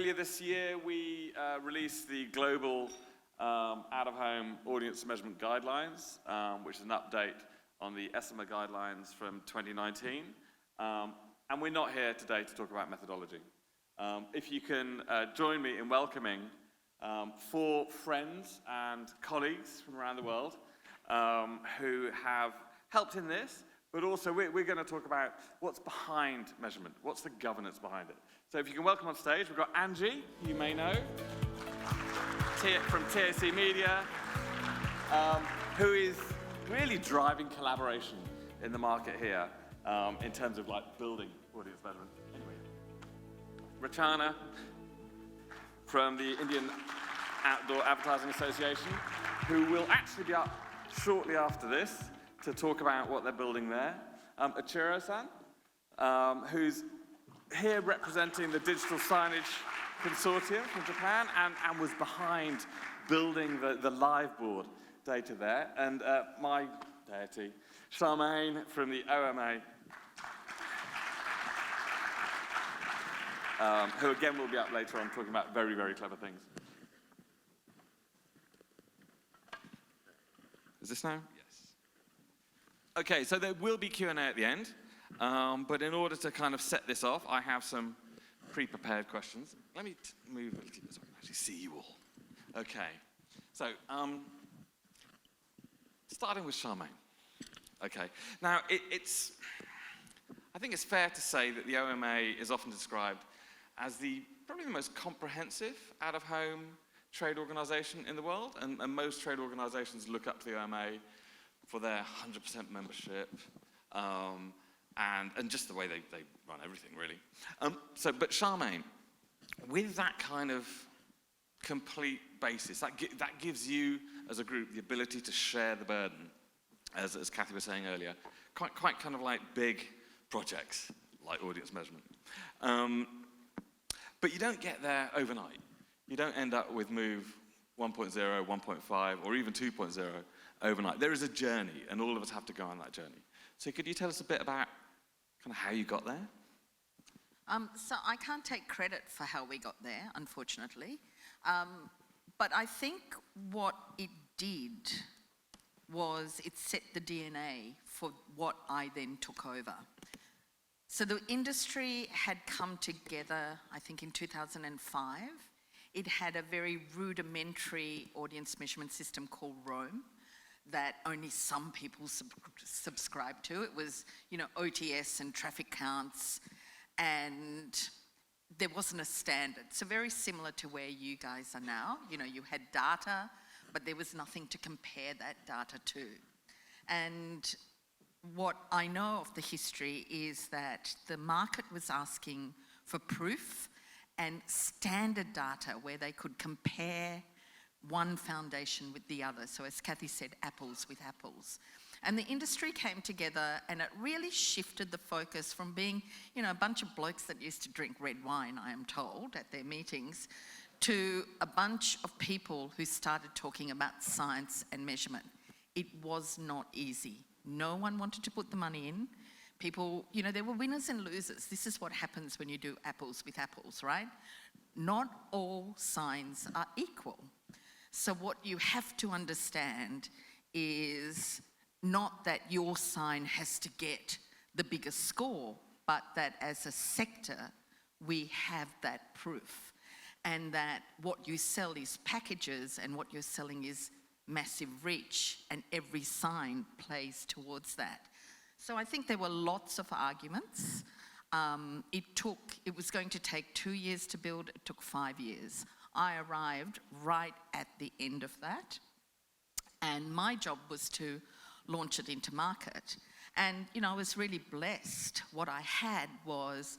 Earlier this year, we released the Global Out-of-Home Audience Measurement Guidelines, which is an update on the ESMA guidelines from 2019. And we're not here today to talk about methodology. If you can join me in welcoming 4 friends and colleagues from around the world who have helped in this, but also we're going to talk about what's behind measurement, what's the governance behind it. So if you can welcome on stage, we've got Angie, you may know, from TAC Media, who is really driving collaboration in the market here in terms of like building audience measurement. Anyway, Rachana from the Indian Outdoor Advertising Association, who will actually be up shortly after this to talk about what they're building there. Ichiro-san, who's here representing the Digital Signage Consortium from Japan and was behind building the live board data there. And my deity, Charmaine from the OMA, who again will be up later on talking about very, very clever things. Is this now? Yes. Okay, so there will be Q&A at the end, but in order to kind of set this off, I have some pre-prepared questions. Let me move a little bit so I can actually see you all. Okay, so starting with Charmaine. Okay, now I think it's fair to say that the OMA is often described as probably the most comprehensive out-of-home trade organization in the world, and most trade organizations look up to the OMA for their 100% membership, and just the way they run everything, really. But Charmaine, with that kind of complete basis, that gives you, as a group, the ability to share the burden, as Kathy was saying earlier, quite kind of like big projects, like audience measurement. But you don't get there overnight. You don't end up with Move 1.0, 1.5, or even 2.0 overnight. There is a journey, and all of us have to go on that journey. So could you tell us a bit about kind of how you got there? So I can't take credit for how we got there, unfortunately. But I think what it did was it set the DNA for what I then took over. So the industry had come together, I think, in 2005. It had a very rudimentary audience measurement system called Roam that only some people subscribed to. It was, OTS and traffic counts, and there wasn't a standard. So very similar to where you guys are now. You had data, but there was nothing to compare that data to. And what I know of the history is that the market was asking for proof and standard data where they could compare one foundation with the other. So as Kathy said, apples with apples. And the industry came together, and it really shifted the focus from being, a bunch of blokes that used to drink red wine, I am told, at their meetings, to a bunch of people who started talking about science and measurement. It was not easy. No one wanted to put the money in. People, there were winners and losers. This is what happens when you do apples with apples, right? Not all signs are equal. So what you have to understand is not that your sign has to get the biggest score, but that as a sector, we have that proof. And that what you sell is packages, and what you're selling is massive reach, and every sign plays towards that. So I think there were lots of arguments. It was going to take 2 years to build, it took 5 years. I arrived right at the end of that, and my job was to launch it into market. And, I was really blessed. What I had was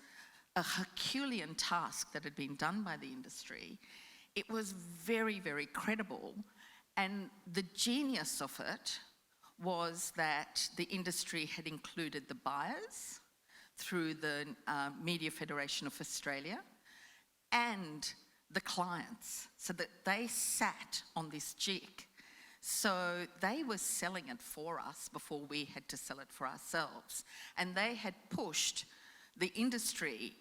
a Herculean task that had been done by the industry. It was very, very credible. And the genius of it was that the industry had included the buyers through the Media Federation of Australia and the clients, so that they sat on this jig. So they were selling it for us before we had to sell it for ourselves. And they had pushed the industry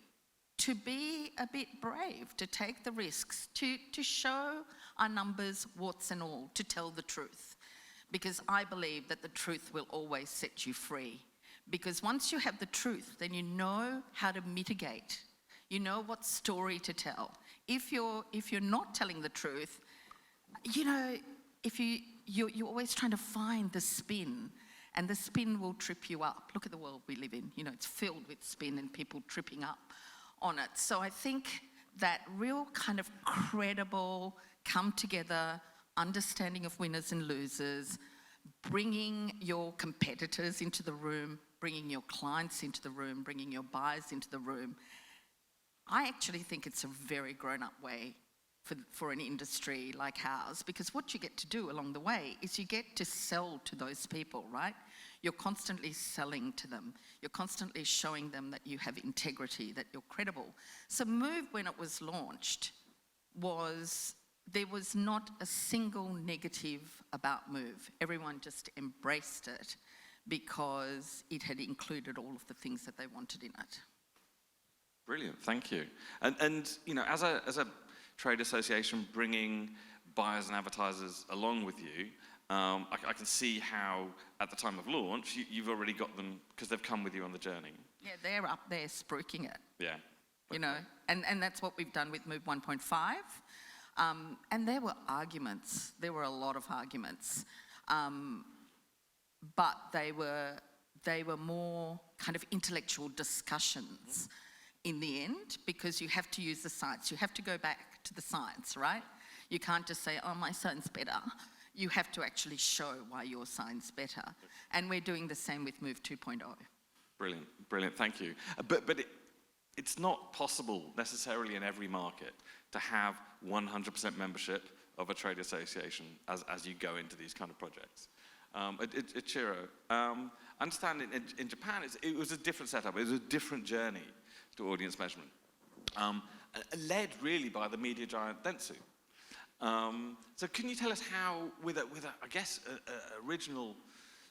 to be a bit brave, to take the risks, to show our numbers, warts and all, to tell the truth. Because I believe that the truth will always set you free. Because once you have the truth, then you know how to mitigate. You know what story to tell. If you're not telling the truth, you know, you're always trying to find the spin, and the spin will trip you up. Look at the world we live in. You know, it's filled with spin and people tripping up on it. So I think that real kind of credible, come together, understanding of winners and losers, bringing your competitors into the room, bringing your clients into the room, bringing your buyers into the room. I actually think it's a very grown-up way for an industry like ours, because what you get to do along the way is you get to sell to those people, right? You're constantly selling to them. You're constantly showing them that you have integrity, that you're credible. So Move, when it was launched, there was not a single negative about Move. Everyone just embraced it because it had included all of the things that they wanted in it. Brilliant, thank you. And you know, as a trade association bringing buyers and advertisers along with you, I can see how at the time of launch you've already got them because they've come with you on the journey. Yeah, they're up there spruiking it. Yeah. You know, and that's what we've done with Move 1.5. And there were arguments. There were a lot of arguments. But they were more kind of intellectual discussions in the end, because you have to use the science. You have to go back to the science, right? You can't just say, oh, my science better. You have to actually show why your science better. And we're doing the same with Move 2.0. Brilliant, brilliant, thank you. But it's not possible necessarily in every market to have 100% membership of a trade association as you go into these kind of projects. Ichiro, I understand in Japan it was a different setup. It was a different journey to audience measurement, led really by the media giant Dentsu. So can you tell us how, with a I guess, a original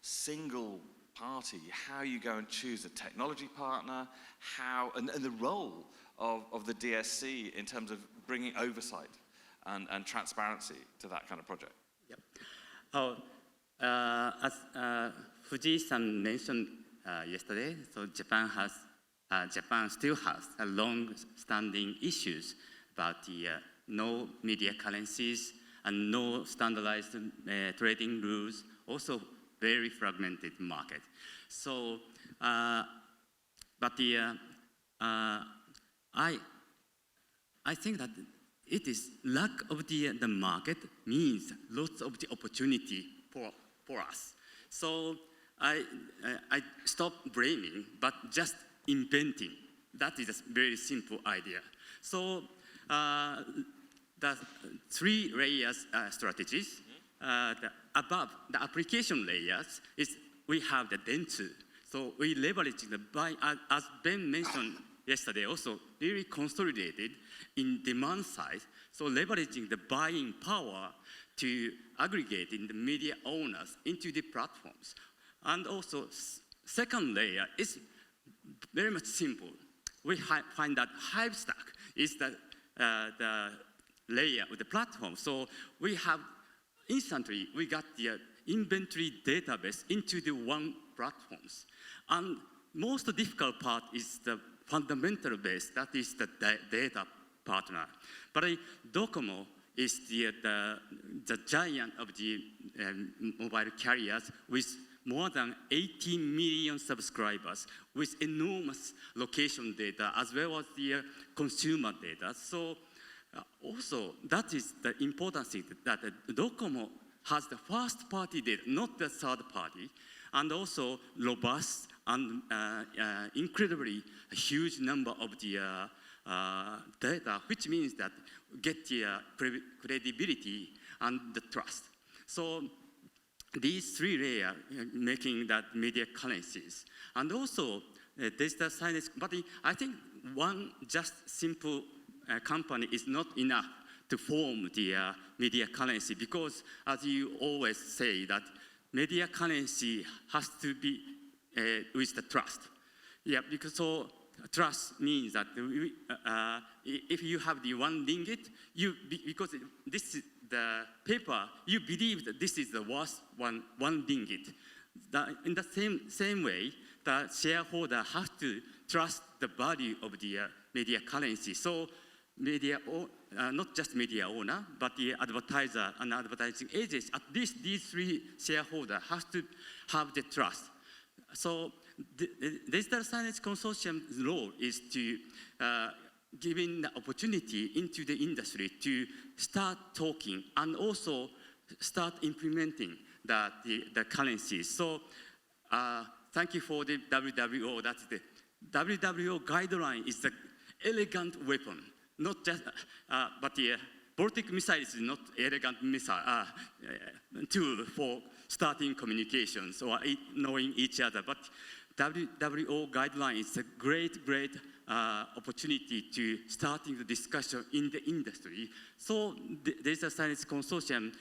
single party, how you go and choose a technology partner, and the role of the DSC in terms of bringing oversight and transparency to that kind of project? Yep. As Fuji-san mentioned yesterday, so Japan still has a long-standing issues about the no media currencies and no standardized trading rules, also very fragmented market. So, but I think that it is lack of the market means lots of the opportunity for us. So I stop blaming, but just inventing. That is a very simple idea. So the three layers strategies, above the application layers is we have the Dentsu. So we leverage the buy, as Ben mentioned yesterday, also really consolidated in demand side. So leveraging the buying power to aggregate in the media owners into the platforms. And also second layer is very much simple. We find that Hivestack is the layer of the platform. So we have instantly, we got the inventory database into the one platforms. And most difficult part is the fundamental base, that is the data partner. But Docomo is the giant of the mobile carriers with more than 80 million subscribers with enormous location data as well as the consumer data. So also that is the important thing, that Docomo has the first party data, not the third party, and also robust and incredibly huge number of the data, which means that get the credibility and the trust. So these three layers making that media currencies. And also data science, but I think one just simple company is not enough to form the media currency, because as you always say that media currency has to be with the trust. Yeah, because so trust means that if you have the one ringgit, because this is the paper, you believe that this is the worth one ringgit. In the same way, the shareholder has to trust the value of the media currency. So not just media owner, but the advertiser and advertising agents, at least these three shareholders have to have the trust. So the Digital Science Consortium's role is to giving the opportunity into the industry to start talking and also start implementing the currencies. So thank you for the WWO. That's the WWO guideline is the elegant weapon, not just, but the ballistic missile is not elegant missile tool for starting communications or knowing each other. But WWO guideline is a great opportunity to starting the discussion in the industry. So the Data Science Consortium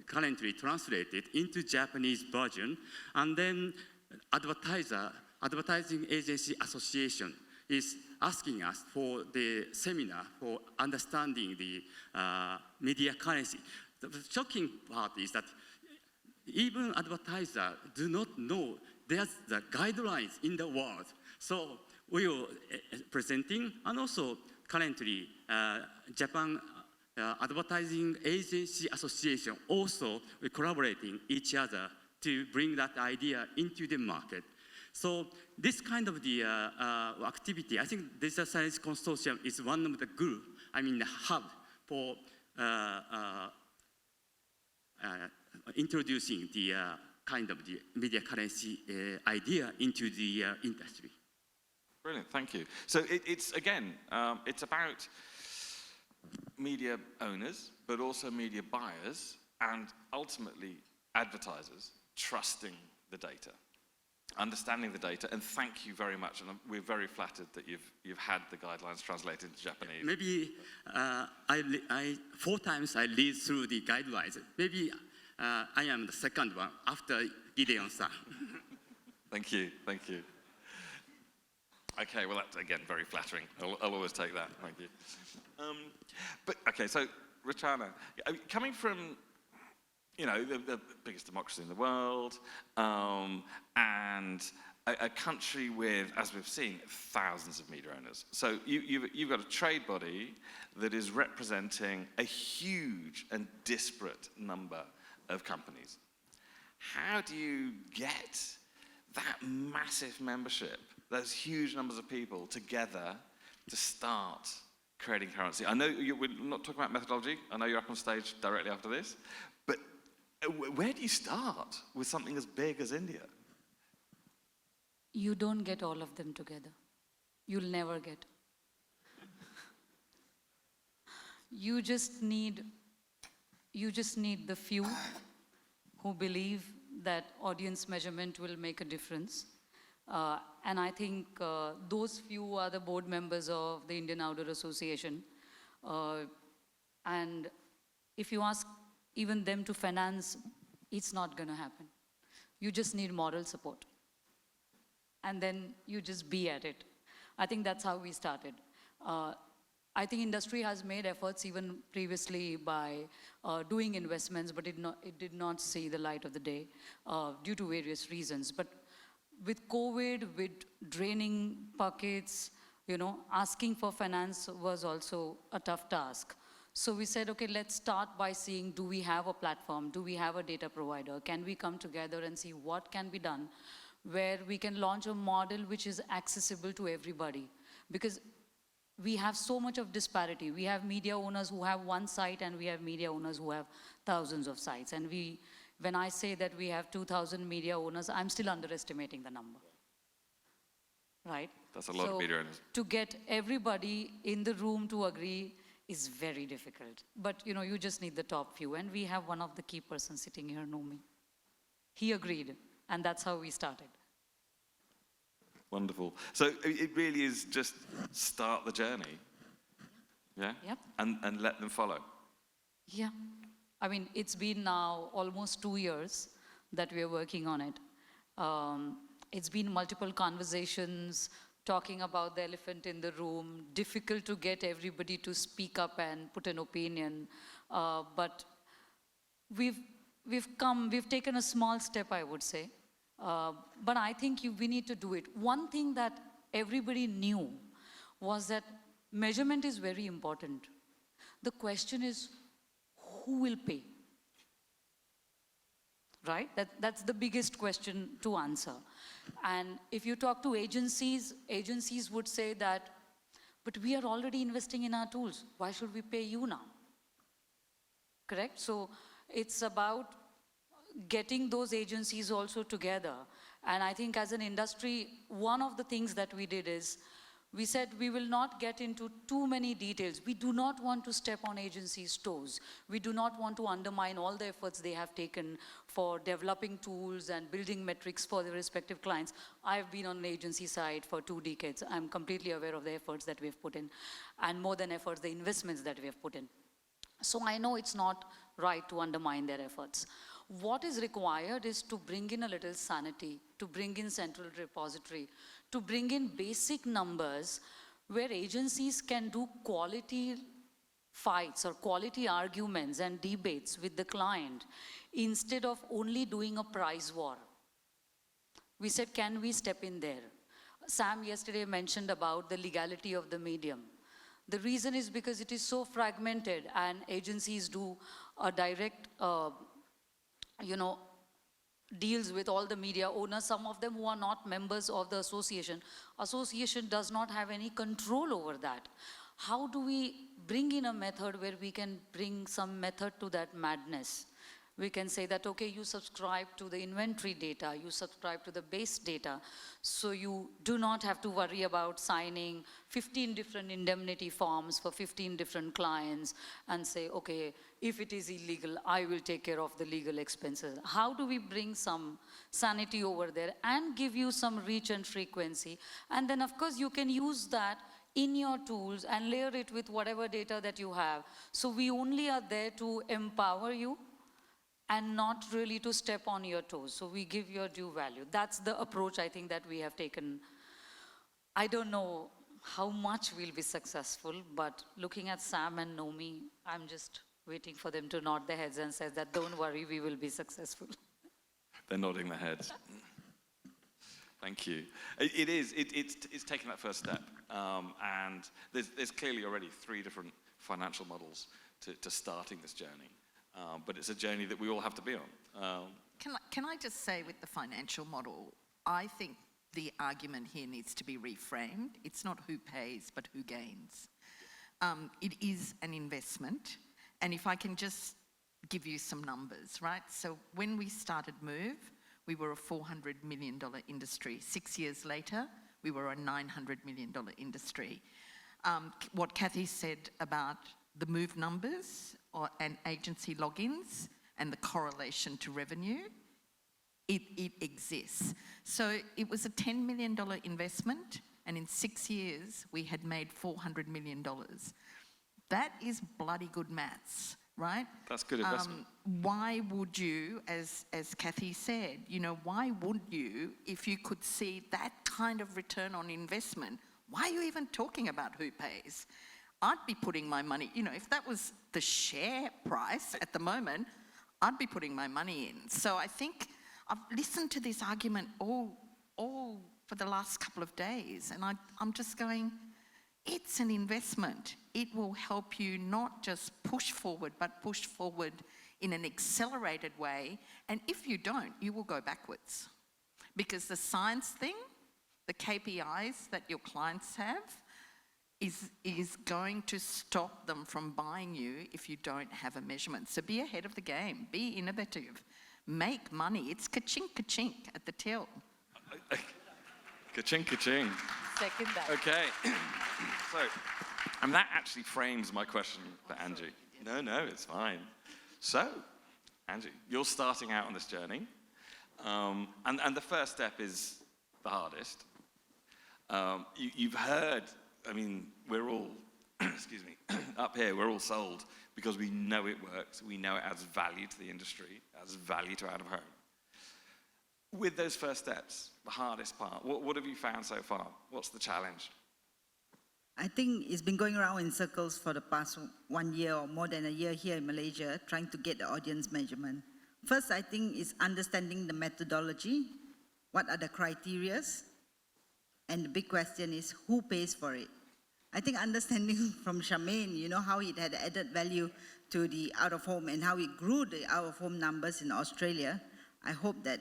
currently translated into Japanese version, and then Advertising Agency Association is asking us for the seminar for understanding the media currency. The shocking part is that even advertisers do not know there's the guidelines in the world. So we are presenting, and also currently Japan Advertising Agency Association also collaborating each other to bring that idea into the market. So this kind of the activity, I think Digital Science Consortium is one of the group, the hub for introducing the kind of the media currency idea into the industry. Brilliant, thank you. So it's again, it's about media owners, but also media buyers, and ultimately advertisers trusting the data, understanding the data, and thank you very much. And we're very flattered that you've had the guidelines translated into Japanese. Maybe 4 times I read through the guidelines. Maybe I am the second one after Gideon-san. Thank you, thank you. Okay, well that's again very flattering. I'll always take that. Thank you. But okay, so Rachana, coming from the biggest democracy in the world, and a country with, as we've seen, thousands of media owners. So you've got a trade body that is representing a huge and disparate number of companies. How do you get that massive membership, those huge numbers of people together to start creating currency? I know we're not talking about methodology. I know you're up on stage directly after this, but where do you start with something as big as India? You don't get all of them together. You'll never get. You just need the few who believe that audience measurement will make a difference. And I think those few are the board members of the Indian Outdoor Association. And if you ask even them to finance, it's not going to happen. You just need moral support. And then you just be at it. I think that's how we started. I think industry has made efforts even previously by doing investments, but it did not see the light of the day due to various reasons. But with COVID, with draining pockets, asking for finance was also a tough task. So we said, okay, let's start by seeing, do we have a platform? Do we have a data provider? Can we come together and see what can be done where we can launch a model which is accessible to everybody? Because we have so much of disparity. We have media owners who have one site, and we have media owners who have thousands of sites. And when I say that we have 2,000 media owners, I'm still underestimating the number, right? That's a lot of media owners. To get everybody in the room to agree is very difficult. But you just need the top few. And we have one of the key persons sitting here, Nomi. He agreed, and that's how we started. Wonderful. So it really is just start the journey, yeah? Yep. And let them follow. Yeah. I mean, it's been now almost 2 years that we are working on it. It's been multiple conversations talking about the elephant in the room, difficult to get everybody to speak up and put an opinion. But we've taken a small step, I would say. But I think we need to do it. One thing that everybody knew was that measurement is very important. The question is, who will pay? Right? That's the biggest question to answer. And if you talk to agencies, agencies would say that, but we are already investing in our tools. Why should we pay you now? Correct? So it's about getting those agencies also together. And I think as an industry, one of the things that we did is, we said we will not get into too many details. We do not want to step on agencies' toes. We do not want to undermine all the efforts they have taken for developing tools and building metrics for their respective clients. I've been on the agency side for 2 decades. I'm completely aware of the efforts that we've put in, and more than efforts, the investments that we have put in. So I know it's not right to undermine their efforts. What is required is to bring in a little sanity, to bring in central repository, to bring in basic numbers where agencies can do quality fights or quality arguments and debates with the client instead of only doing a price war. We said, can we step in there? Sam yesterday mentioned about the legality of the medium. The reason is because it is so fragmented and agencies do a direct deals with all the media owners, some of them who are not members of the association. Association does not have any control over that. How do we bring in a method where we can bring some method to that madness? We can say that, okay, you subscribe to the inventory data, you subscribe to the base data, so you do not have to worry about signing 15 different indemnity forms for 15 different clients and say, okay, if it is illegal, I will take care of the legal expenses. How do we bring some sanity over there and give you some reach and frequency? And then, of course, you can use that in your tools and layer it with whatever data that you have. So we only are there to empower you and not really to step on your toes. So we give your due value. That's the approach I think that we have taken. I don't know how much we'll be successful, but looking at Sam and Nomi, I'm just waiting for them to nod their heads and say that, don't worry, we will be successful. They're nodding their heads. Thank you. It's taking that first step. And there's clearly already 3 different financial models to starting this journey. But it's a journey that we all have to be on. Can I just say with the financial model, I think the argument here needs to be reframed. It's not who pays, but who gains. It is an investment. And if I can just give you some numbers, right? So when we started Move, we were a $400 million industry. 6 years later, we were a $900 million industry. What Kathy said about the Move numbers and agency logins and the correlation to revenue, it exists. So it was a $10 million investment, and in 6 years, we had made $400 million. That is bloody good maths, right? That's good investment. Why would you, as Kathy said, why wouldn't you, if you could see that kind of return on investment, why are you even talking about who pays? I'd be putting my money, if that was the share price at the moment, I'd be putting my money in. So I think I've listened to this argument all for the last couple of days, and I'm just going, it's an investment. It will help you not just push forward, but push forward in an accelerated way. And if you don't, you will go backwards. Because the science thing, the KPIs that your clients have, is going to stop them from buying you if you don't have a measurement. So be ahead of the game, be innovative, make money. It's ka-chink, ka-chink at the till. Ka-ching, ka-ching. Second that. Okay. So, and that actually frames my question for Angie. No, it's fine. So, Angie, you're starting out on this journey. And the first step is the hardest. You've heard, we're all, excuse me, up here, we're all sold because we know it works. We know it adds value to the industry, adds value to out of home. with those first steps, the hardest part, what have you found so far? What's the challenge? I think it's been going around in circles for the past 1 year or more than a year here in Malaysia, trying to get the audience measurement. First, I think is understanding the methodology, what are the criteria, and the big question is who pays for it. I think understanding from Charmaine, you know, how it had added value to the out-of-home and how it grew the out-of-home numbers in Australia. I hope that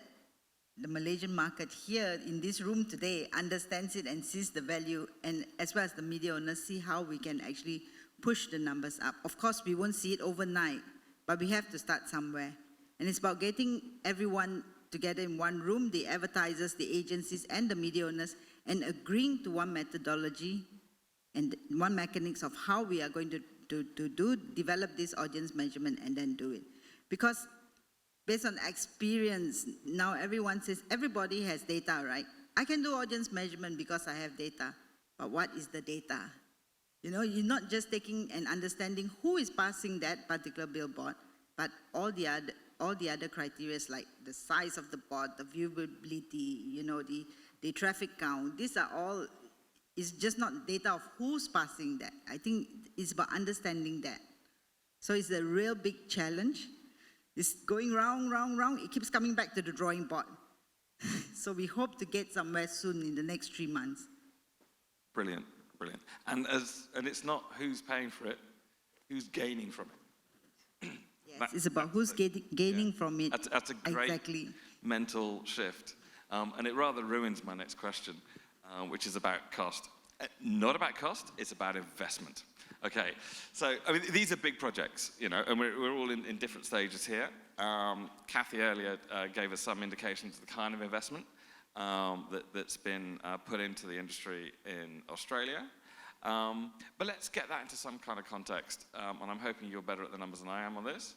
the Malaysian market here in this room today understands it and sees the value, and as well as the media owners see how we can actually push the numbers up. Of course, we won't see it overnight, but we have to start somewhere. And it's about getting everyone together in one room, the advertisers, the agencies, and the media owners, and agreeing to one methodology and one mechanics of how we are going to develop this audience measurement and then do it. Because based on experience, now everyone says, everybody has data, right? I can do audience measurement because I have data, but what is the data? You know, you're not just taking and understanding who is passing that particular billboard, but all the other criteria like the size of the board, the viewability, you know, the traffic count. These are all, it's just not data of who's passing that. I think it's about understanding that. So it's a real big challenge. It's going round, it keeps coming back to the drawing board. So we hope to get somewhere soon in the next 3 months. Brilliant, brilliant. And it's not who's paying for it, who's gaining from it. Yes, it's about who's gaining from it. That's a great exactly. mental shift. And it rather ruins my next question, which is about cost. Not about cost, it's about investment. Okay, so I mean, these are big projects, you know, and we're all in different stages here. Kathy earlier gave us some indications of the kind of investment that's been put into the industry in Australia. But let's get that into some kind of context, and I'm hoping you're better at the numbers than I am on this.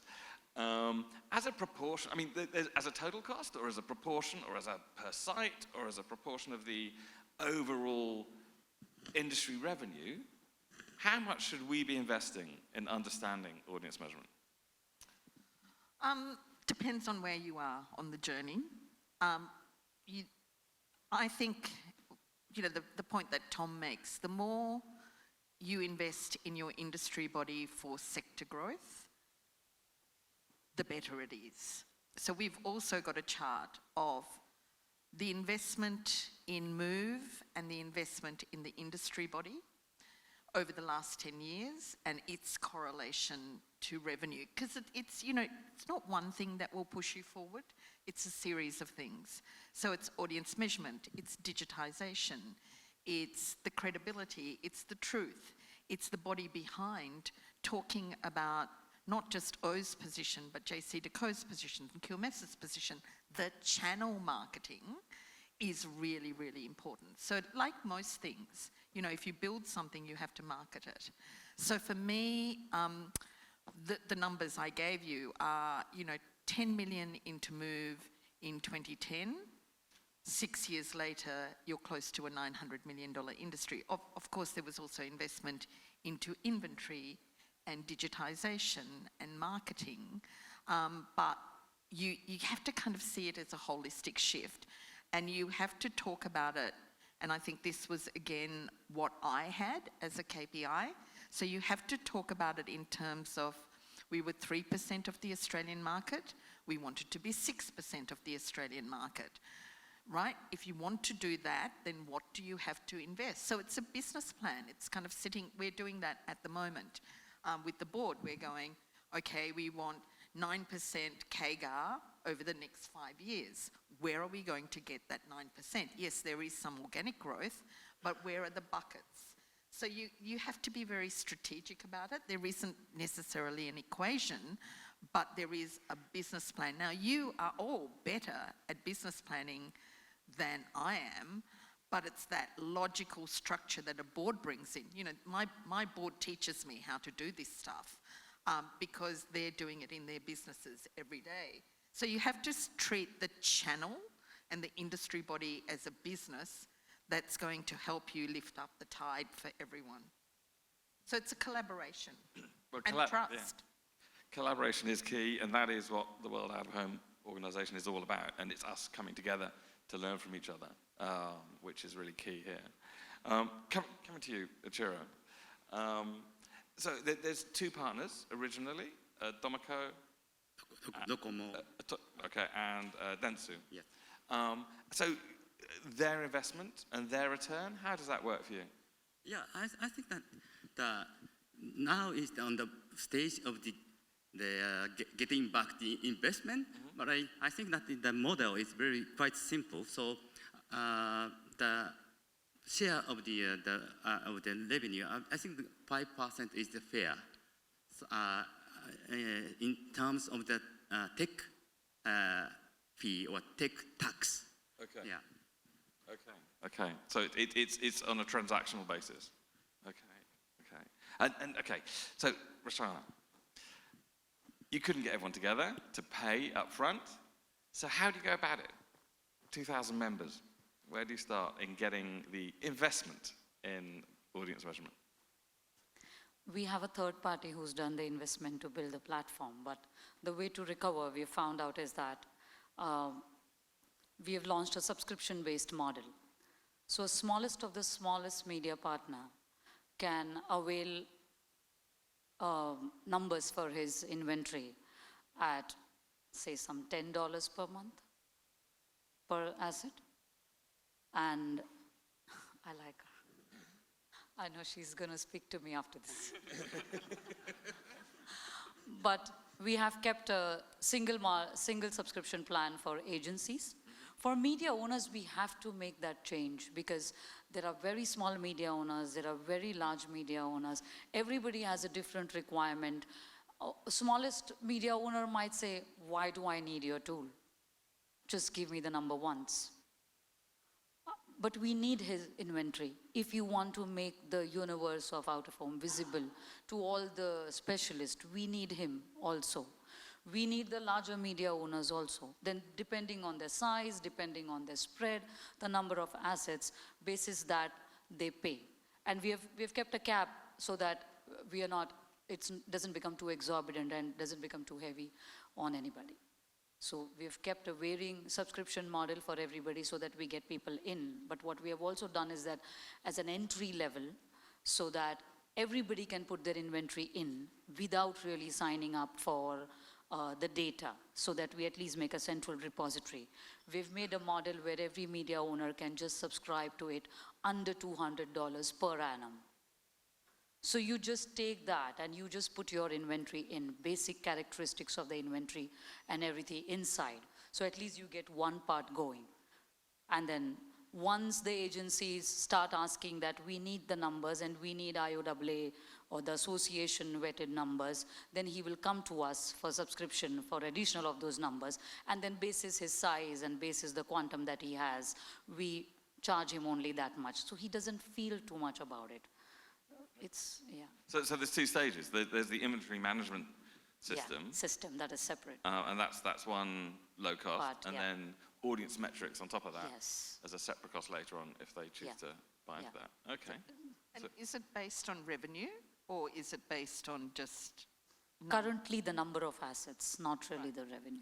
As a proportion, I mean, as a total cost, or as a proportion, or as a per site, or as a proportion of the overall industry revenue, how much should we be investing in understanding audience measurement? Depends on where you are on the journey. I think, you know, the point that Tom makes, the more you invest in your industry body for sector growth, the better it is. So we've also got a chart of the investment in Move and the investment in the industry body over the last 10 years and its correlation to revenue. Because it's, you know, it's not one thing that will push you forward, it's a series of things. So it's audience measurement, it's digitization, it's the credibility, it's the truth, it's the body behind talking about not just O's position, but JC Deco's position and QMS's position. The channel marketing is really, really important. So like most things, you know, if you build something, you have to market it. So for me, the numbers I gave you are, you know, 10 million into Move in 2010. 6 years later, you're close to a $900 million industry. Of course, there was also investment into inventory and digitization and marketing, but you have to kind of see it as a holistic shift, and you have to talk about it. And I think this was, again, what I had as a KPI. So you have to talk about it in terms of, we were 3% of the Australian market. We wanted to be 6% of the Australian market, right? If you want to do that, then what do you have to invest? So it's a business plan. It's kind of sitting, we're doing that at the moment. With the board, we're going, okay, we want 9% CAGR over the next 5 years. Where are we going to get that 9%? Yes, there is some organic growth, but where are the buckets? So you have to be very strategic about it. There isn't necessarily an equation, but there is a business plan. Now, you are all better at business planning than I am, but it's that logical structure that a board brings in. You know, my board teaches me how to do this stuff because they're doing it in their businesses every day. So you have to treat the channel and the industry body as a business that's going to help you lift up the tide for everyone. So it's a collaboration and trust. Yeah. Collaboration is key, and that is what the World Out of Home organization is all about, and it's us coming together to learn from each other, which is really key here. Coming to you, Ichiro. So there's two partners originally, Domiko. Docomo. Okay, and Dentsu. Yes. So their investment and their return, how does that work for you? Yeah, I think that now is on the stage of the getting back the investment, but I think that the model is quite simple. So the share of the revenue, I think 5% is the fair. So, in terms of the tech fee or tech tax. Okay. Yeah. Okay. So it's on a transactional basis. Okay. And okay. So Rachana, you couldn't get everyone together to pay up front. So how do you go about it? 2,000 members. Where do you start in getting the investment in audience measurement? We have a third party who's done the investment to build the platform, but the way to recover, we found out, is that we have launched a subscription-based model. So smallest of the smallest media partner can avail numbers for his inventory at, say, some $10 per month per asset. And I like her. I know she's going to speak to me after this. But we have kept a single subscription plan for agencies. For media owners, we have to make that change, because there are very small media owners, there are very large media owners. Everybody has a different requirement. Smallest media owner might say, why do I need your tool? Just give me the number once. But we need his inventory if you want to make the universe of out-of-home visible to all the specialists. We need him also. We need the larger media owners also. Then depending on their size, depending on their spread, the number of assets, basis that they pay. And we have kept a cap so that we are not, it doesn't become too exorbitant and doesn't become too heavy on anybody. So we have kept a varying subscription model for everybody so that we get people in. But what we have also done is that as an entry level, so that everybody can put their inventory in without really signing up for the data, so that we at least make a central repository. We've made a model where every media owner can just subscribe to it under $200 per annum. So you just take that and you just put your inventory in, basic characteristics of the inventory and everything inside. So at least you get one part going. And then once the agencies start asking that we need the numbers and we need IOAA or the association vetted numbers, then he will come to us for subscription for additional of those numbers. And then basis his size and basis the quantum that he has, we charge him only that much. So he doesn't feel too much about it. It's, yeah. So there's two stages. There's the inventory management system. Yeah, system that is separate. And that's one low cost. But, and yeah. then audience metrics on top of that. Yes. As a separate cost later on if they choose Yeah. to buy into Yeah. that. Okay. And is it based on revenue, or is it based on just Currently the number of assets, not really the revenue.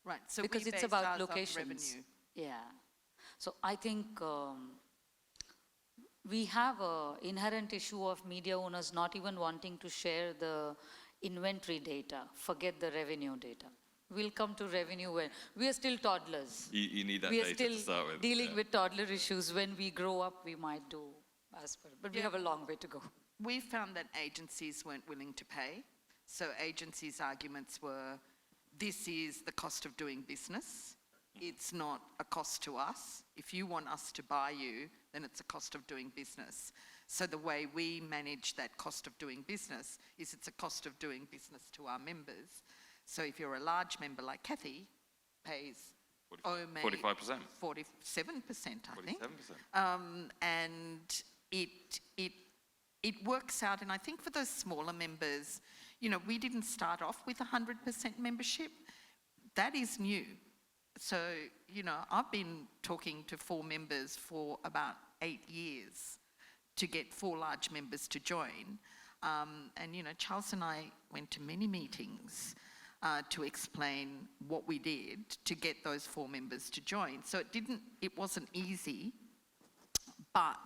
Right, so Because we it's base about ours on locations. revenue. Yeah. So I think we have an inherent issue of media owners not even wanting to share the inventory data, forget the revenue data. We'll come to revenue when we are still toddlers. You need that We are data still to start with. dealing yeah. with toddler issues. When we grow up, we might do as per, but we Yeah. have a long way to go. We found that agencies weren't willing to pay. So agencies' arguments were, this is the cost of doing business. It's not a cost to us. If you want us to buy you, then it's a cost of doing business. So the way we manage that cost of doing business is it's a cost of doing business to our members. So if you're a large member like Kathy, pays 45%. 47%, I think. 47%. And it works out, and I think for those smaller members, you know, we didn't start off with 100% membership. That is new. So, you know, I've been talking to 4 members for about 8 years to get 4 large members to join. And, you know, Charles and I went to many meetings. to explain what we did to get those 4 members to join. So it wasn't easy, but,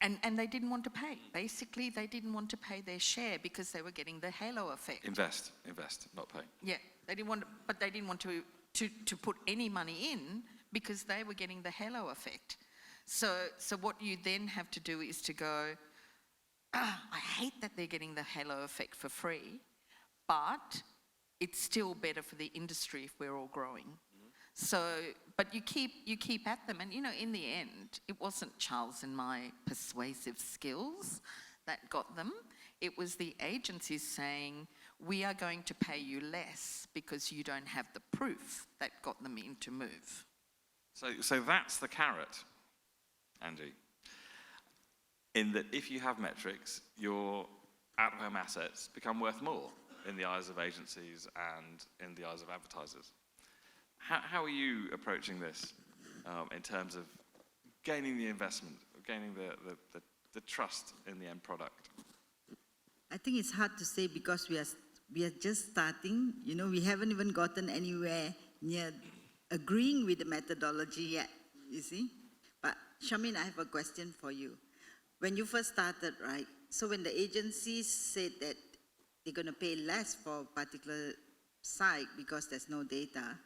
and they didn't want to pay. Basically, they didn't want to pay their share because they were getting the halo effect. Invest, not pay. Yeah, they didn't want, but they didn't want to put any money in because they were getting the halo effect. So what you then have to do is to go, I hate that they're getting the halo effect for free, but it's still better for the industry if we're all growing. So, but you keep at them, and in the end, it wasn't Charles and my persuasive skills that got them. It was the agencies saying, we are going to pay you less because you don't have the proof, that got them in to move. So that's the carrot, Angie. In that if you have metrics, your out-of-home assets become worth more in the eyes of agencies and in the eyes of advertisers. How are you approaching this in terms of gaining the investment, gaining the trust in the end product? I think it's hard to say because we are just starting. We haven't even gotten anywhere near agreeing with the methodology yet, you see. But Charmaine, I have a question for you. When you first started, right, so when the agencies said that they're going to pay less for a particular site because there's no data,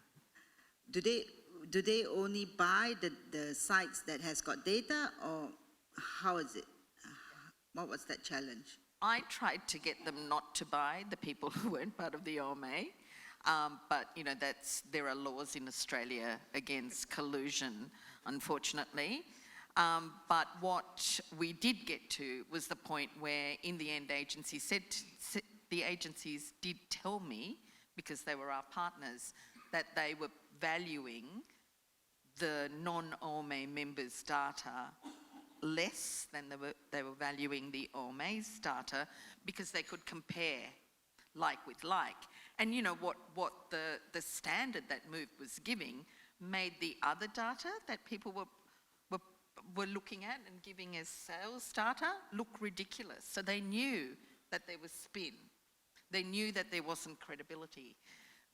do they only buy the sites that has got data, or how is it? What was that challenge? I tried to get them not to buy the people who weren't part of the OMA, but there are laws in Australia against collusion, unfortunately. But what we did get to was the point where, in the end, the agencies did tell me, because they were our partners, that they were valuing the non-OMA members' data less than they were valuing the OMA's data, because they could compare like with like. And what the standard that MOVE was giving made the other data that people were looking at and giving as sales data look ridiculous. So they knew that there was spin. They knew that there wasn't credibility.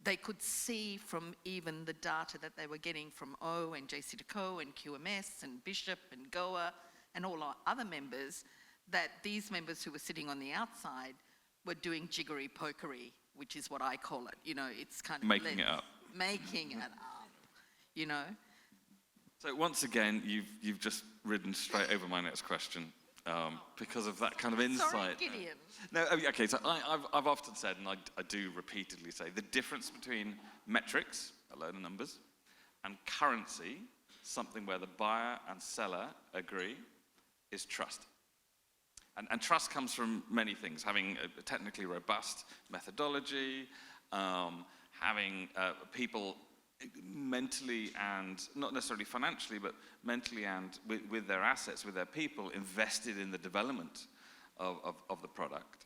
They could see from even the data that they were getting from O and JC2Co and QMS and Bishop and Goa and all our other members, that these members who were sitting on the outside were doing jiggery-pokery, which is what I call it. It's kind of making it up. Making it up, So once again, you've just ridden straight over my next question because of that kind of insight. Sorry, Gideon. No, okay, so I've often said, and I do repeatedly say, the difference between metrics, a load of numbers, and currency, something where the buyer and seller agree, is trust. And trust comes from many things: having a technically robust methodology, having people mentally and not necessarily financially, but mentally and with their assets, with their people, invested in the development of the product.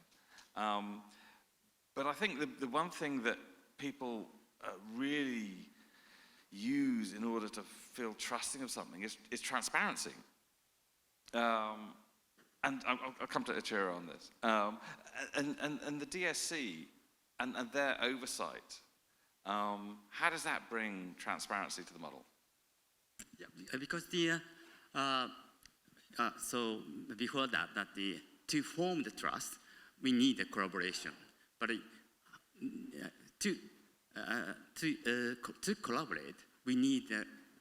But I think the one thing that people really use in order to feel trusting of something is transparency. And I'll come to Ichiro on this. And the DSC and their oversight, how does that bring transparency to the model? Yeah, because so before that to form the trust, we need a collaboration. But to collaborate, we need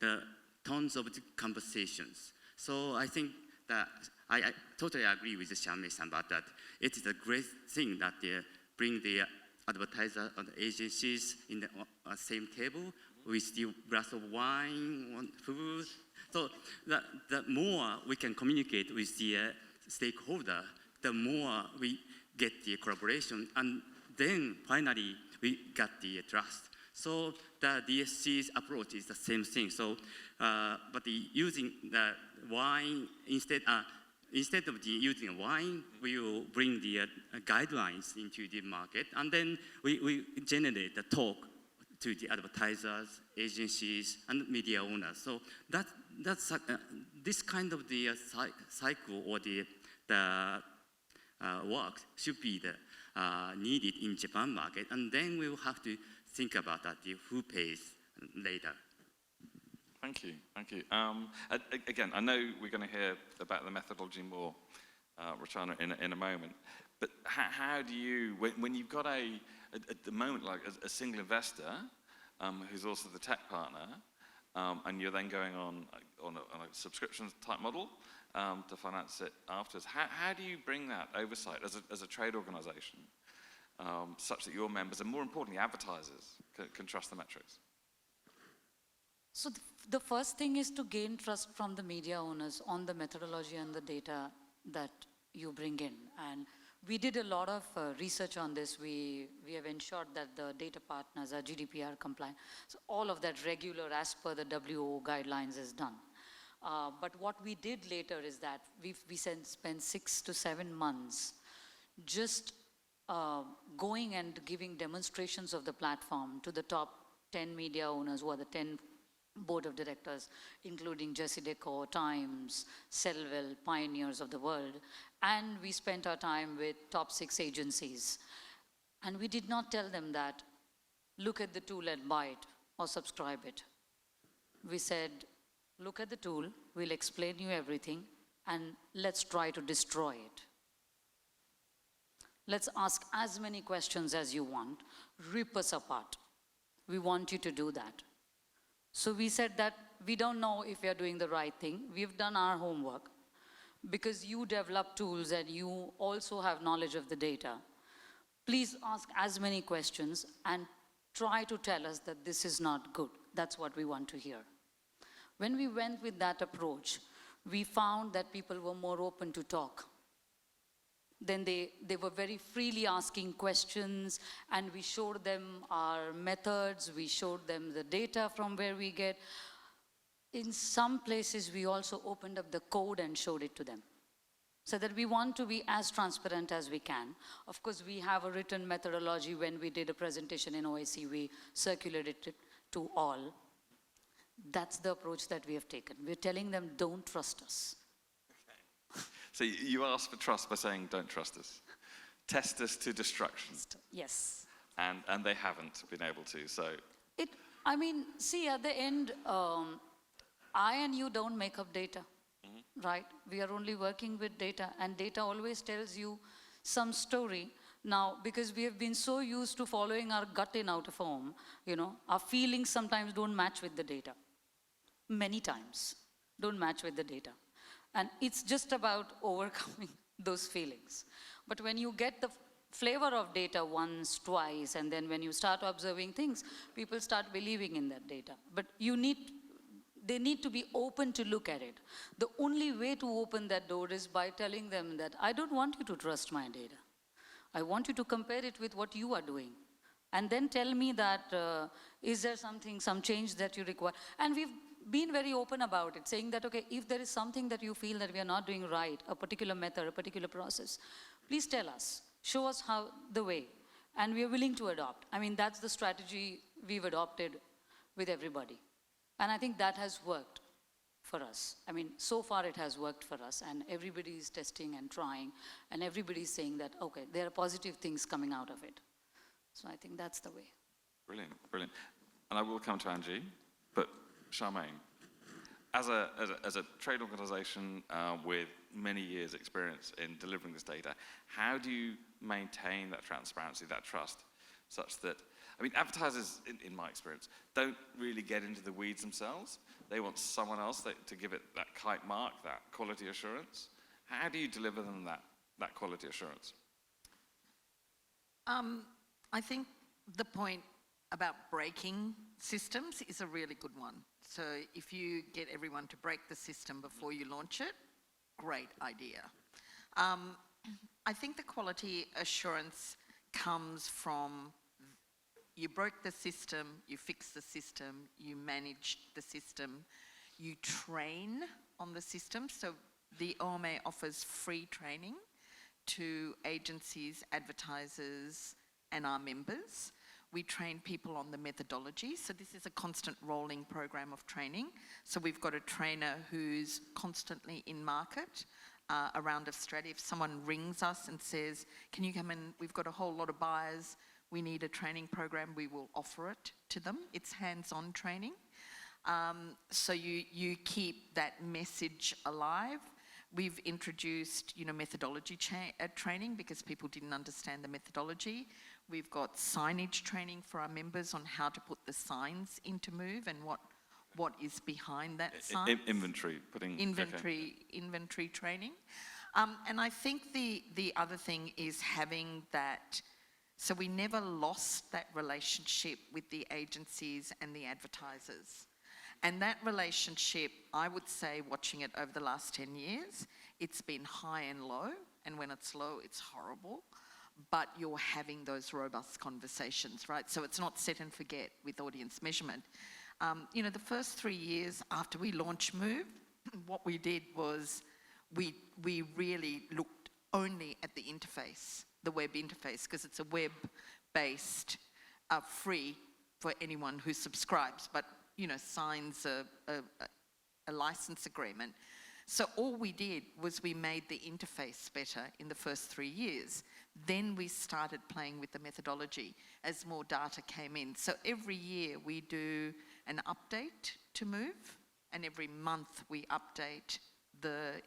the tons of conversations. So I think that I totally agree with Charmaine about that. It is a great thing that they bring the advertiser and the agencies in the same table with the glass of wine, food. So the more we can communicate with the stakeholder, the more we get the collaboration, and then finally we got the trust. So the DSC's approach is the same thing. So, but using the wine instead of using wine, we will bring the guidelines into the market, and then we generate the talk to the advertisers, agencies, and media owners. So that's this kind of the cycle or the work should be needed in Japan market, and then we will have to think about that, who pays later. Thank you, thank you. Again, I know we're going to hear about the methodology more, Rachana, in a moment. But how do you, when you've got at the moment, like a single investor who's also the tech partner, and you're then going on a subscription type model to finance it afterwards, how do you bring that oversight as a trade organization such that your members, and more importantly, advertisers, can trust the metrics? So the first thing is to gain trust from the media owners on the methodology and the data that you bring in. And we did a lot of research on this. We have ensured that the data partners are GDPR compliant. So all of that regular as per the WO guidelines is done. But what we did later is that we spent 6 to 7 months just going and giving demonstrations of the platform to the top 10 media owners, who are the 10 board of directors, including Jesse Deco, Times, Selwell, pioneers of the world. And we spent our time with top 6 agencies. And we did not tell them that, look at the tool and buy it or subscribe it. We said, look at the tool, we'll explain you everything, and let's try to destroy it. Let's ask as many questions as you want, rip us apart. We want you to do that. So we said that we don't know if we are doing the right thing. We've done our homework. Because you develop tools and you also have knowledge of the data, please ask as many questions and try to tell us that this is not good. That's what we want to hear. When we went with that approach, we found that people were more open to talk. Then they were very freely asking questions, and we showed them our methods, we showed them the data from where we get. In some places, we also opened up the code and showed it to them, so that we want to be as transparent as we can. Of course, we have a written methodology. When we did a presentation in OIC, we circulated it to all. That's the approach that we have taken. We're telling them, don't trust us. Okay. So you asked for trust by saying, don't trust us. Test us to destruction. Yes. And they haven't been able to, so. I mean, see, at the end, I and you don't make up data, right? We are only working with data, and data always tells you some story. Now, because we have been so used to following our gut in out of home, our feelings sometimes don't match with the data. Many times don't match with the data. And it's just about overcoming those feelings. But when you get the flavor of data once, twice, and then when you start observing things, people start believing in that data. But they need to be open to look at it. The only way to open that door is by telling them that I don't want you to trust my data. I want you to compare it with what you are doing. And then tell me that, is there some change that you require? And we've been very open about it, saying that, okay, if there is something that you feel that we are not doing right, a particular method, a particular process, please tell us, show us how the way, and we are willing to adopt. I mean, that's the strategy we've adopted with everybody. And I think that has worked for us. I mean, so far it has worked for us, and everybody is testing and trying, and everybody is saying that, okay, there are positive things coming out of it. So I think that's the way. Brilliant, brilliant. And I will come to Angie, but Charmaine, as a trade organization with many years' experience in delivering this data, how do you maintain that transparency, that trust, such that, I mean, advertisers, in my experience, don't really get into the weeds themselves. They want someone else to give it that kite mark, that quality assurance. How do you deliver them that quality assurance? I think the point about breaking systems is a really good one. So if you get everyone to break the system before you launch it, great idea. I think the quality assurance comes from you broke the system, you fix the system, you manage the system, you train on the system. So the OMA offers free training to agencies, advertisers, and our members. We train people on the methodology. So this is a constant rolling program of training. So we've got a trainer who's constantly in market around Australia. If someone rings us and says, can you come in, we've got a whole lot of buyers, we need a training program, we will offer it to them. It's hands-on training. So you keep that message alive. We've introduced, methodology training because people didn't understand the methodology. We've got signage training for our members on how to put the signs into Move and what is behind that sign. Inventory, Inventory training. And I think the other thing is having that, so we never lost that relationship with the agencies and the advertisers. And that relationship, I would say, watching it over the last 10 years, it's been high and low, and when it's low, it's horrible, but you're having those robust conversations, right? So it's not set and forget with audience measurement. The first 3 years after we launched Move, what we did was we really looked only at the interface, the web interface, because it's a web-based, free for anyone who subscribes, but signs a license agreement. So all we did was we made the interface better in the first 3 years. Then we started playing with the methodology as more data came in. So every year we do an update to Move, and every month we update the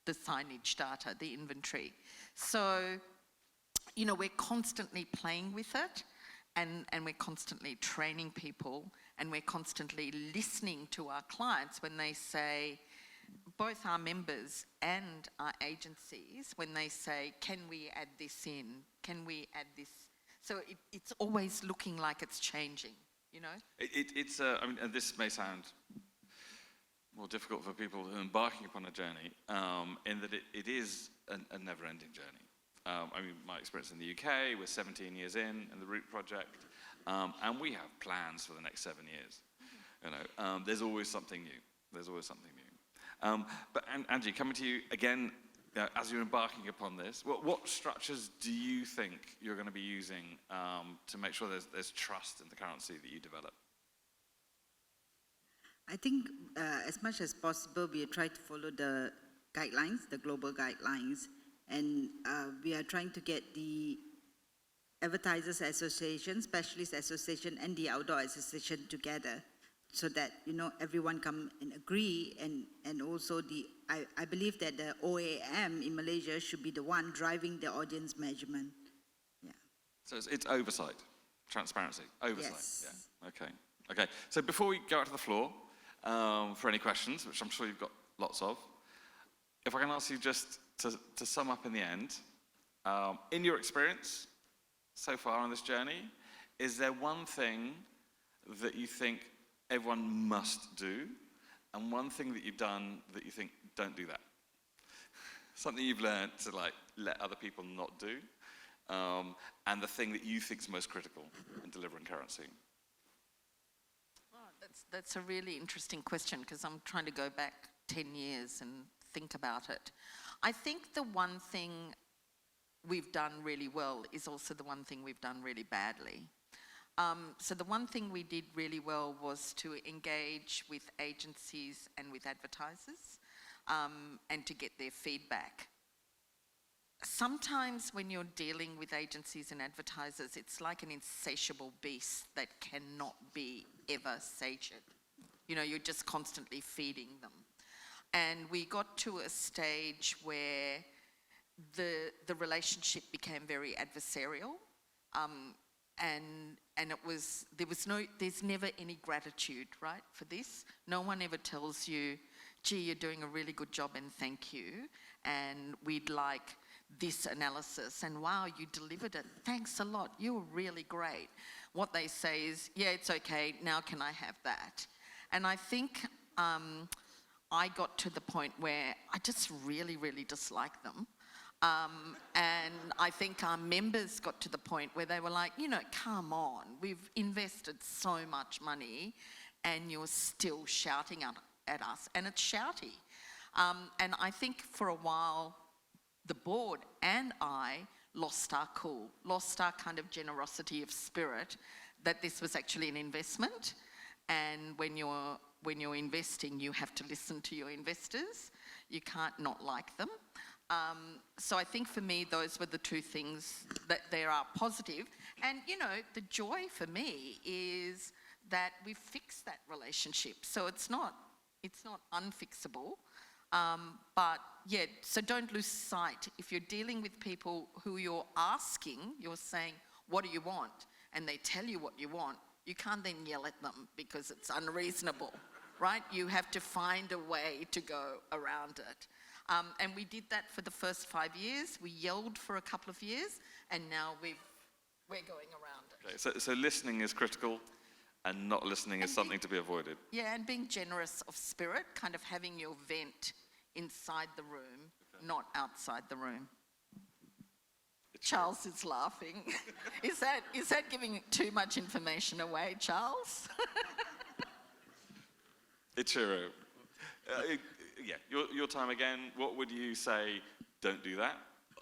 signage data, the inventory. So, we're constantly playing with it, and we're constantly training people, and we're constantly listening to our clients when they say, both our members and our agencies, when they say, can we add this in? Can we add this? So it's always looking like it's changing, and this may sound more difficult for people who are embarking upon a journey, in that it is a never-ending journey. My experience in the UK, we're 17 years in the Root project, and we have plans for the next 7 years. There's always something new. But Angie, coming to you again, as you're embarking upon this, what structures do you think you're going to be using to make sure there's trust in the currency that you develop? I think as much as possible, we try to follow the guidelines, the global guidelines, and we are trying to get the Advertisers Association, Specialist Association, and the Outdoor Association together so that, everyone come and agree, and also I believe that the OAM in Malaysia should be the one driving the audience measurement. Yeah. So it's oversight, transparency, oversight. Yes. Yeah. Okay. So before we go out to the floor for any questions, which I'm sure you've got lots of, if I can ask you just to sum up in the end, in your experience so far on this journey, is there one thing that you think everyone must do, and one thing that you've done that you think, don't do that? Something you've learned to let other people not do, and the thing that you think is most critical in delivering currency? Oh, that's a really interesting question, because I'm trying to go back 10 years and think about it. I think the one thing we've done really well is also the one thing we've done really badly. So the one thing we did really well was to engage with agencies and with advertisers, and to get their feedback. Sometimes when you're dealing with agencies and advertisers, it's like an insatiable beast that cannot be ever satiated. You're just constantly feeding them. And we got to a stage where the relationship became very adversarial, and there's never any gratitude, right, for this. No one ever tells you, gee, you're doing a really good job and thank you, and we'd like this analysis, and wow, you delivered it, thanks a lot, you were really great. What they say is, yeah, it's okay, now can I have that? And I think I got to the point where I just really, really dislike them. And I think our members got to the point where they were like, come on, we've invested so much money and you're still shouting at us, and it's shouty. And I think for a while, the board and I lost our cool, lost our kind of generosity of spirit, that this was actually an investment. And when you're investing, you have to listen to your investors. you can't not like them. So I think for me, those were the two things that there are positive. And, you know, the joy for me is that we've fixed that relationship. So it's not unfixable. But yeah, so don't lose sight. If you're dealing with people who you're asking, you're saying, what do you want? And they tell you what you want, you can't then yell at them because it's unreasonable, right? You have to find a way to go around it. And we did that for the first 5 years. We yelled for a couple of years, and now we're going around it. Okay, so listening is critical, and not listening is something to be avoided. Yeah, and being generous of spirit, kind of having your vent inside the room, not outside the room. Charles is laughing. Is that giving too much information away, Charles? Ichiro, your time again. What would you say? Don't do that,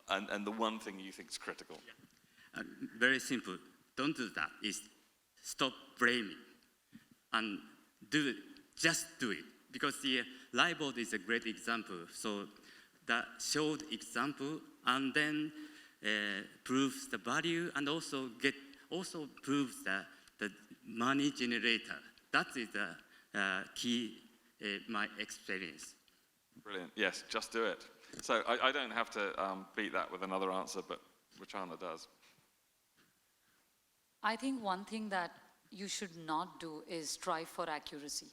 and the one thing you think is critical. Very simple. Don't do that. Is stop blaming and do it. Just do it, because the live board is a great example. So that showed example and then proves the value, and also proves the money generator. That is the key my experience. Brilliant. Yes, just do it. So I don't have to beat that with another answer, but Rachana does. I think one thing that you should not do is strive for accuracy.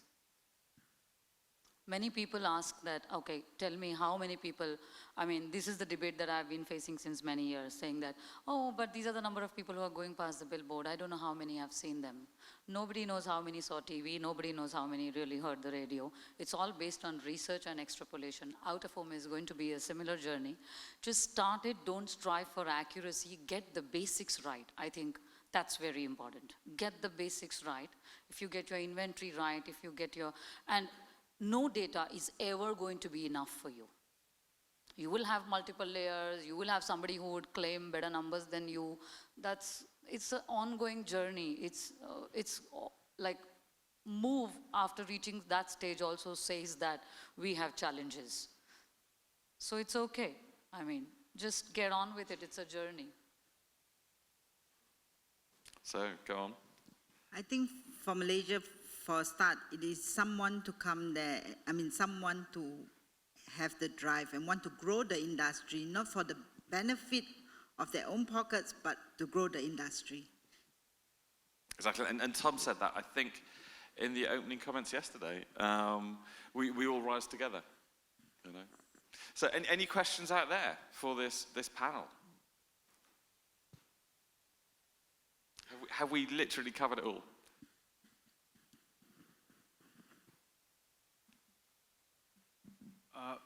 Many people ask that, okay, tell me how many people, I mean, this is the debate that I've been facing since many years, saying that, oh, but these are the number of people who are going past the billboard. I don't know how many have seen them. Nobody knows how many saw TV. Nobody knows how many really heard the radio. It's all based on research and extrapolation. Out of home is going to be a similar journey. Just start it. Don't strive for accuracy. Get the basics right. I think that's very important. Get the basics right. If you get your inventory right, if you get your, and no data is ever going to be enough for you. You will have multiple layers. You will have somebody who would claim better numbers than you. It's an ongoing journey. It's like move after reaching that stage also says that we have challenges. So it's okay. I mean, just get on with it. It's a journey. So go on. I think for Malaysia, for a start, it is someone to come there, someone to have the drive and want to grow the industry, not for the benefit of their own pockets, but to grow the industry. Exactly, and Tom said that, I think, in the opening comments yesterday. We all rise together, you know. So any questions out there for this panel? Have we literally covered it all?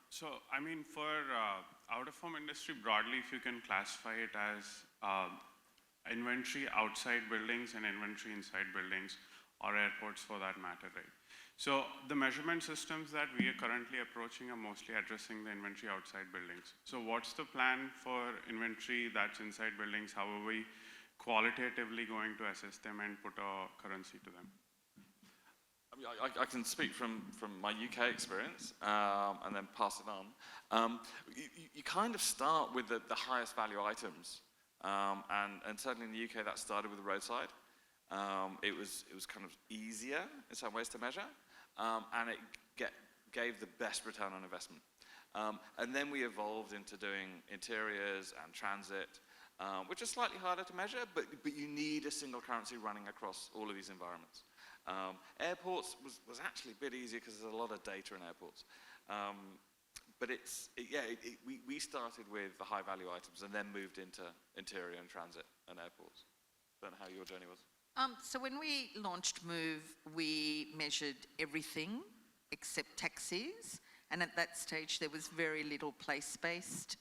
So, I mean, for out-of-home industry broadly, if you can classify it as inventory outside buildings and inventory inside buildings, or airports for that matter, right? So the measurement systems that we are currently approaching are mostly addressing the inventory outside buildings. So what's the plan for inventory that's inside buildings? How are we qualitatively going to assess them and put a currency to them? I can speak from my UK experience and then pass it on. You kind of start with the highest value items, and certainly in the UK that started with the roadside. It was kind of easier in some ways to measure, and it gave the best return on investment. And then we evolved into doing interiors and transit, which is slightly harder to measure, but you need a single currency running across all of these environments. Airports was actually a bit easier because there's a lot of data in airports. But we started with the high value items and then moved into interior and transit and airports. I don't know how your journey was. So when we launched Move, we measured everything except taxis. And at that stage, there was very little place-based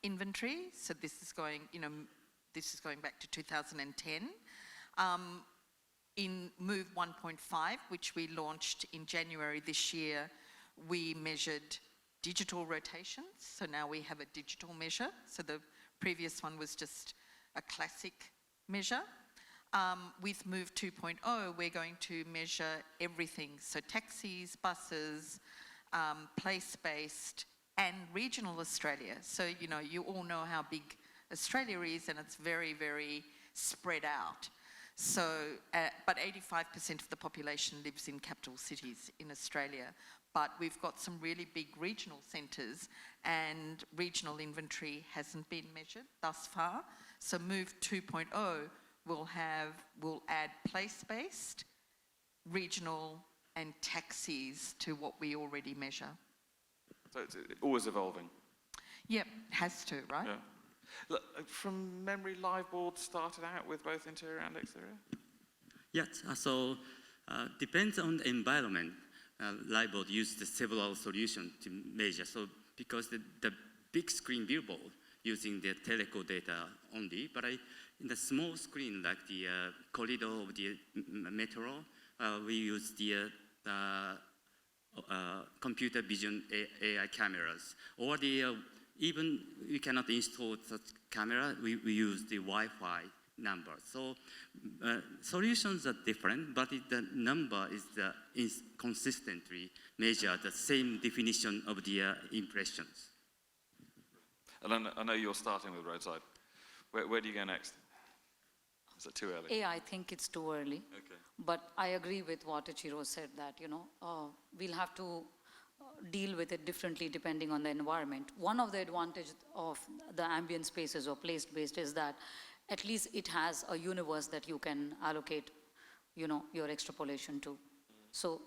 inventory. So this is going back to 2010. In Move 1.5, which we launched in January this year, we measured digital rotations. So now we have a digital measure. So the previous one was just a classic measure. With Move 2.0, we're going to measure everything. So taxis, buses, place-based, and regional Australia. So, you know, you all know how big Australia is, and it's very, very spread out. So, but 85% of the population lives in capital cities in Australia. But we've got some really big regional centres, and regional inventory hasn't been measured thus far. So Move 2.0 will add place-based, regional and taxis to what we already measure. So it's always evolving. Yep, has to, right? Yeah. Look, from memory, live boards started out with both interior and exterior? Yes, so depends on the environment. Live board used several solutions to measure. So because the big screen billboard using the teleco data only, but in the small screen like the corridor of the metro, we use the computer vision AI cameras, or the even you cannot install such camera, we use the Wi-Fi number. So solutions are different, but the number is consistently measure the same definition of the impressions. And I know you're starting with roadside. Where do you go next? Is it too early? I think it's too early. Okay. But I agree with what Ichiro said, that, you know, we'll have to deal with it differently depending on the environment. One of the advantages of the ambient spaces or place-based is that at least it has a universe that you can allocate, you know, your extrapolation to. So,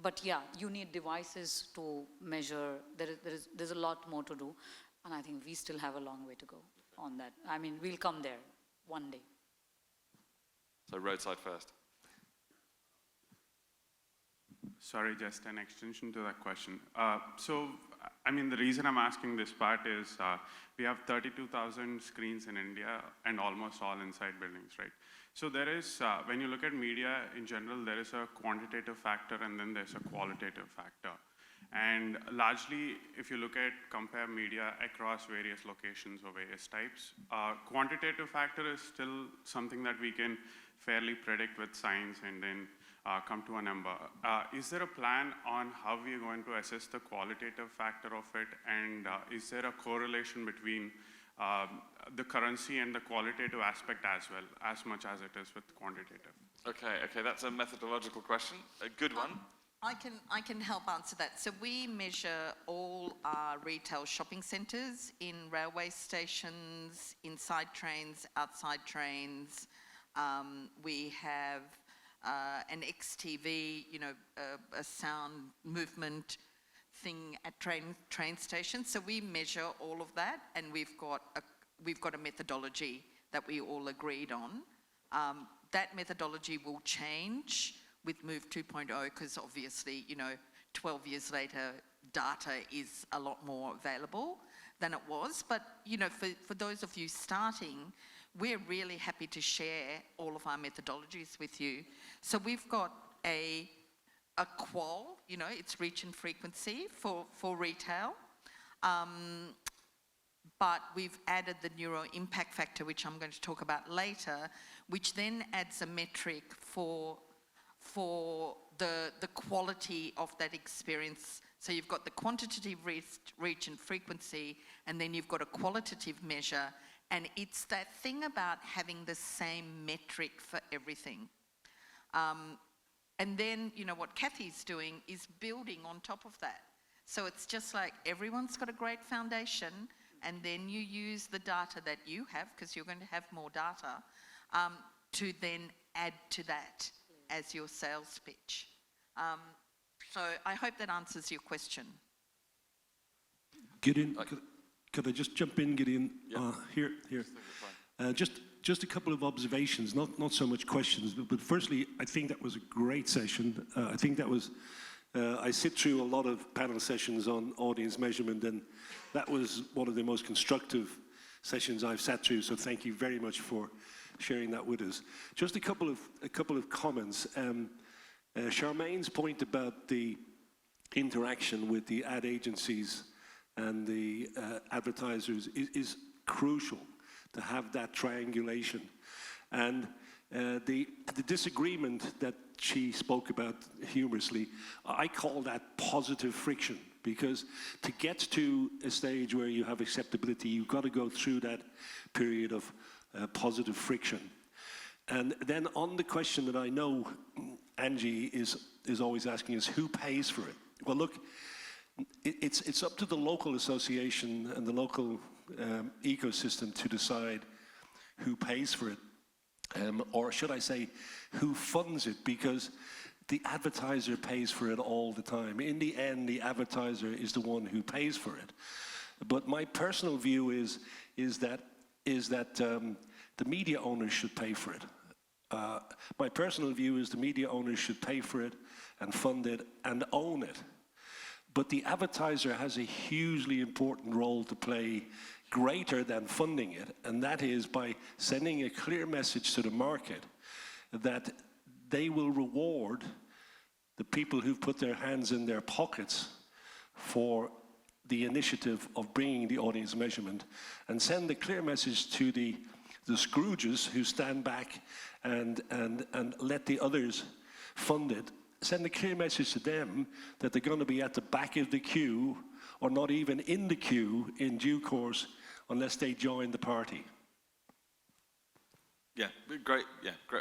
but yeah, you need devices to measure. There's a lot more to do, and I think we still have a long way to go on that. I mean, we'll come there one day. So roadside first. Sorry, just an extension to that question. So, I mean, the reason I'm asking this part is we have 32,000 screens in India and almost all inside buildings, right? So there is, when you look at media in general, there is a quantitative factor and then there's a qualitative factor. And largely, if you look at compare media across various locations or various types, quantitative factor is still something that we can fairly predict with science and then come to a number. Is there a plan on how we are going to assess the qualitative factor of it, and is there a correlation between the currency and the qualitative aspect as well, as much as it is with quantitative? Okay, that's a methodological question, a good one. I can help answer that. So we measure all our retail shopping centres in railway stations, inside trains, outside trains. We have an XTV, you know, a sound movement thing at train stations. So we measure all of that, and we've got a methodology that we all agreed on. That methodology will change with Move 2.0, because obviously, you know, 12 years later, data is a lot more available than it was. But, you know, for those of you starting, we're really happy to share all of our methodologies with you. So we've got a qual, you know, it's reach and frequency for retail. But we've added the neuro impact factor, which I'm going to talk about later, which then adds a metric for the quality of that experience. So you've got the quantitative reach and frequency, and then you've got a qualitative measure, and it's that thing about having the same metric for everything. And then, you know, what Kathy's doing is building on top of that. So it's just like everyone's got a great foundation, and then you use the data that you have, because you're going to have more data, to then add to that as your sales pitch. So I hope that answers your question. Gideon, could I just jump in, Gideon? Yeah. Here. Just a couple of observations, not so much questions, but firstly, I think that was a great session. I think that was, I sit through a lot of panel sessions on audience measurement, and that was one of the most constructive sessions I've sat through, so thank you very much for sharing that with us. Just a couple of comments. Charmaine's point about the interaction with the ad agencies and the advertisers is crucial to have that triangulation. And the disagreement that she spoke about humorously, I call that positive friction, because to get to a stage where you have acceptability, you've got to go through that period of positive friction. And then on the question that I know Angie is always asking is, who pays for it? Well, look, it's up to the local association and the local ecosystem to decide who pays for it, or should I say, who funds it, because the advertiser pays for it all the time. In the end, the advertiser is the one who pays for it. But my personal view is that the media owners should pay for it. My personal view is the media owners should pay for it and fund it and own it. But the advertiser has a hugely important role to play, greater than funding it, and that is by sending a clear message to the market that they will reward the people who've put their hands in their pockets for the initiative of bringing the audience measurement, and send a clear message to the Scrooges who stand back and let the others fund it. Send a clear message to them that they're going to be at the back of the queue, or not even in the queue in due course, unless they join the party. Yeah, great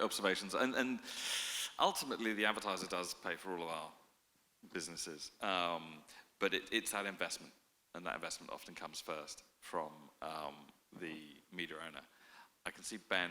observations. And ultimately, the advertiser does pay for all of our businesses, but it's that investment, and that investment often comes first from the media owner. I can see Ben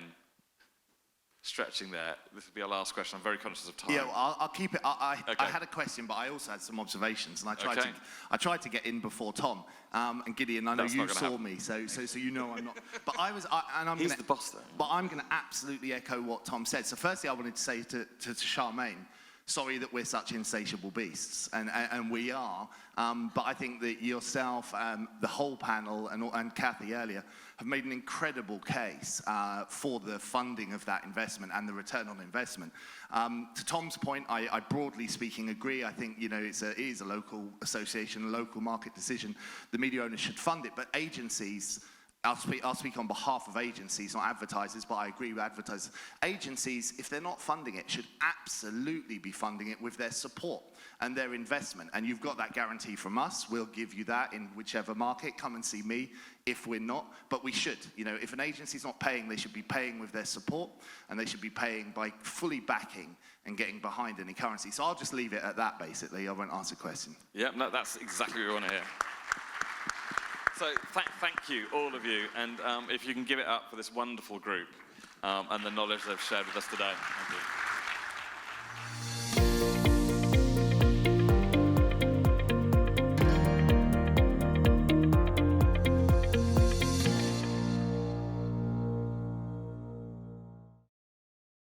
stretching there. This will be our last question. I'm very conscious of time. Yeah, well, I'll keep it. I Okay. had a question, but I also had some observations, and I Okay. tried to get in before Tom. And Gideon, I know That's you not gonna saw happen. me, so you know I'm not. But I'm He's the boss, though. But I'm going to absolutely echo what Tom said. So firstly, I wanted to say to Charmaine, sorry that we're such insatiable beasts, and we are. But I think that yourself, the whole panel, and Kathy earlier, have made an incredible case for the funding of that investment and the return on investment. To Tom's point, I broadly speaking agree. I think it is a local association, a local market decision. The media owners should fund it, but agencies. I'll speak on behalf of agencies, not advertisers, but I agree with advertisers. Agencies, if they're not funding it, should absolutely be funding it with their support and their investment. And you've got that guarantee from us. We'll give you that in whichever market. Come and see me if we're not. But we should. If an agency's not paying, they should be paying with their support, and they should be paying by fully backing and getting behind any currency. So I'll just leave it at that, basically. I won't answer a question. Yeah, no, that's exactly what we want to hear. So thank you, all of you, and if you can give it up for this wonderful group and the knowledge they've shared with us today. Thank you.